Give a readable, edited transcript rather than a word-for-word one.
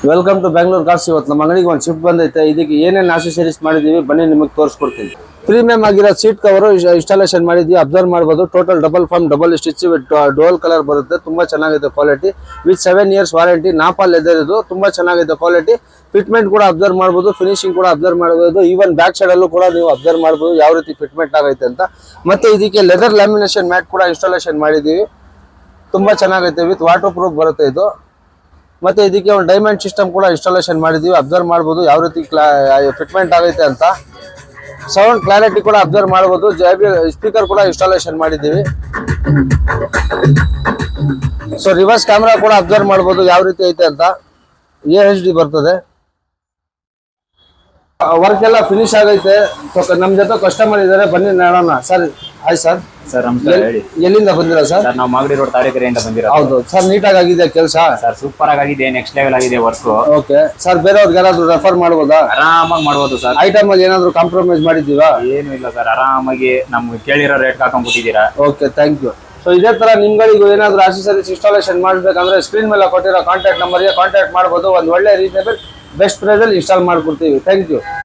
Welcome to Bengaluru cars. ಇವತ್ತು ನಮ್ಮ ಅಂಗಡಿಗೆ ಒಂದು ಶಿಫ್ಟ್ ಬಂದೈತೆ. ಇದಕ್ಕೆ ಏನೇನು ಆಕ್ಸೆಸರೀಸ್ ಮಾಡಿದೀವಿ ಬನ್ನಿ ನಿಮಗೆ ತೋರಿಸ್ಕೊಡ್ತೀನಿ. ಪ್ರೀಮಿಯಂ ಆಗಿರೋ ಸೀಟ್ ಕವರು ಇನ್ಸ್ಟಾಲೇಷನ್ ಮಾಡಿದ್ವಿ, ಅಬ್ಸರ್ವ್ ಮಾಡಬಹುದು. Total double form double stitch with dual colour ಬರುತ್ತೆ. ತುಂಬಾ ಚೆನ್ನಾಗಿದೆ quality. With 7 years warranty. Nappa leather ಇದು ತುಂಬಾ ಚೆನ್ನಾಗಿದೆ ಕ್ವಾಲಿಟಿ. ಫಿಟ್ಮೆಂಟ್ ಕೂಡ ಅಬ್ಸರ್ವ್ ಮಾಡಬಹುದು, ಫಿನಿಶಿಂಗ್ ಕೂಡ ಅಬ್ಸರ್ವ್ ಮಾಡಬಹುದು. ಈವನ್ ಬ್ಯಾಕ್ ಸೈಡ್ ಅಲ್ಲೂ ಕೂಡ ನೀವು ಅಬ್ಸರ್ವ್ ಮಾಡಬಹುದು ಯಾವ ರೀತಿ ಫಿಟ್ಮೆಂಟ್ ಆಗೈತೆ ಅಂತ. ಮತ್ತೆ ಇದಕ್ಕೆ ಲೆದರ್ ಲ್ಯಾಮಿನೇಷನ್ ಮ್ಯಾಟ್ ಕೂಡ ಇನ್ಸ್ಟಾಲೇಷನ್ ಮಾಡಿದೀವಿ. ತುಂಬಾ ಚೆನ್ನಾಗೈತೆ, ವಿತ್ ವಾಟರ್ ಪ್ರೂಫ್ ಬರುತ್ತೆ ಇದು. ಮತ್ತೆ ಇದಕ್ಕೆ ಒಂದು ಡೈಮಂಡ್ ಸಿಸ್ಟಮ್ ಕೂಡ ಇನ್ಸ್ಟಾಲೇಷನ್ ಮಾಡಿದೀವಿ. ಅಬ್ಸರ್ವ್ ಮಾಡಬಹುದು ಯಾವ ರೀತಿ ಫಿಟ್ಮೆಂಟ್ ಆಗೈತೆ ಅಂತ. ಸೌಂಡ್ ಕ್ಲಾರಿಟಿ ಕೂಡ ಅಬ್ಸರ್ವ್ ಮಾಡಬಹುದು. ಸ್ಪೀಕರ್ ಕೂಡ ಇನ್ಸ್ಟಾಲೇಷನ್ ಮಾಡಿದೀವಿ. ಸೊ ರಿವರ್ಸ್ ಕ್ಯಾಮ್ರಾ ಕೂಡ ಅಬ್ಸರ್ವ್ ಮಾಡಬಹುದು ಯಾವ ರೀತಿ ಐತೆ ಅಂತ. HD ಬರ್ತದೆ. ವರ್ಕ್ ಎಲ್ಲ ಫಿನಿಶ್ ಆಗೈತೆ. ನಮ್ ಜೊತೆ ಕಸ್ಟಮರ್ ಇದಾರೆ, ಬನ್ನಿ ನೋಡೋಣ. Sir hi sir. ಸರ್ ನಮಸ್ಕಾರ. ಹೇಳಿ. ಎಲ್ಲಿಂದ ಬಂದಿರಾ ಸರ್? ನಾವು ಮಾಗಡಿ ರೋಡ್ ತಾರೀಕೆರೆಯಿಂದ ಬಂದಿರೋ. ಹೌದು ಸರ್. ನೀಟಾಗಿ ಆಗಿದೆ ಕೆಲಸ ಸರ್, ಸೂಪರ್ ಆಗಿದೆ, ನೆಕ್ಸ್ಟ್ ಲೆವೆಲ್ ಆಗಿದೆ ವರ್ಕ್. Okay sir. ಬೇರೆಯವ್ರಿಗೆ ಯಾರಾದ್ರೂ ರೆಫರ್ ಮಾಡ್ಬೋದಾ? ಆರಾಮಾಗಿ ಮಾಡ್ಬೋದು ಸರ್. ಐಟಮ್ ಅಲ್ಲಿ ಏನಾದ್ರು ಕಾಂಪ್ರಮೈಸ್ ಮಾಡಿದೀವಾ? ಏನು ಇಲ್ಲ ಸರ್, ಆರಾಮಾಗಿ ನಮ್ಗೆ ಕೇಳಿರೋ ರೇಟ್ ಹಾಕೊಂಡ್ಬಿಟ್ಟಿದ್ದೀರಾ. Okay, thank you. ಸೊ ಇದೇ ತರ ನಿಮ್ಗಳಿಗೂ ಏನಾದ್ರು ಆಕ್ಸೆಸರೀಸ್ ಇನ್ಸ್ಟಾಲೇಷನ್ ಮಾಡ್ಬೇಕಂದ್ರೆ ಸ್ಕ್ರೀನ್ ಮೇಲೆ ಕೊಟ್ಟಿರೋ ಕಾಂಟ್ಯಾಕ್ಟ್ ನಂಬರ್ಗೆ ಕಾಂಟ್ಯಾಕ್ಟ್ ಮಾಡಬಹುದು. ಒಂದು ಒಳ್ಳೆ ರೀಸನೇಬಲ್ ಬೆಸ್ಟ್ ಪ್ರೈಸ್ ಅಲ್ಲಿ ಇನ್ಸ್ಟಾಲ್ ಮಾಡ್ಕೊಡ್ತೀವಿ. Thank you.